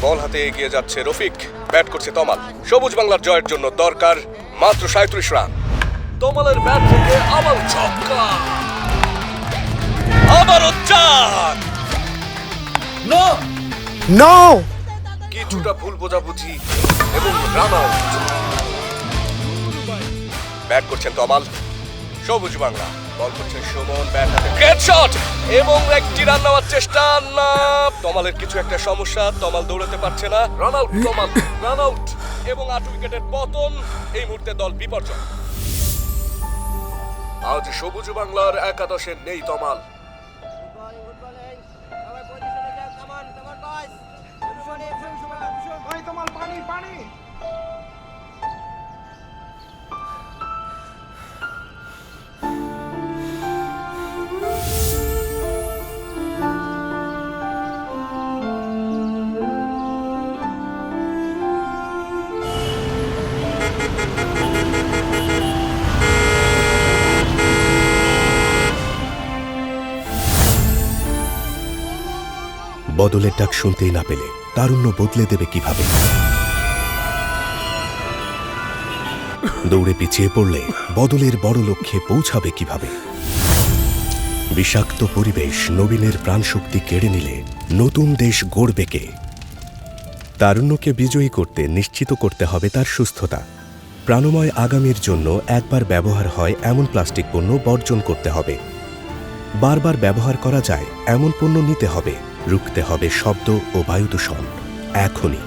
বল হাতে এগিয়ে যাচ্ছে রফিক, ব্যাট করছে তমাল। সবুজ বাংলার জয়ের জন্য দরকার মাত্র 37 রান। তমালের ব্যাট থেকে আবার ছক্কা, আবারও চার। নো কিছুটা ভুল বোঝাবুঝি এবং রান আউট। ব্যাট করছেন তমাল, সবুজ বাংলা। বল করছেন সুমন, ব্যাট হাতে গ্রেট শট এবং একটি রান নেওয়ার চেষ্টা। না, তমালের কিছু একটা সমস্যা, তমাল দৌড়াতে পারছে না। রান আউট তমাল, রান আউট এবং 8 উইকেটের পতন। এই মুহূর্তে দল বিপর্যয়। আজ সবুজ বাংলার একাদশে নেই তমাল। বদলের ডাক শুনতেই না পেলে তারুণ্য বদলে দেবে কিভাবে? দৌড়ে পিছিয়ে পড়লে বদলের বড় লক্ষ্যে পৌঁছাবে কিভাবে? বিষাক্ত পরিবেশ নবীনের প্রাণশক্তি কেড়ে নিলে নতুন দেশ গড়বে কে? তারুণ্যকে বিজয়ী করতে নিশ্চিত করতে হবে তার সুস্থতা। প্রাণময় আগামীর জন্য একবার ব্যবহার হয় এমন প্লাস্টিক পণ্য বর্জন করতে হবে। বারবার ব্যবহার করা যায় এমন পণ্য নিতে হবে। রুখতে হবে শব্দ ও বায়ু দূষণ এখনই।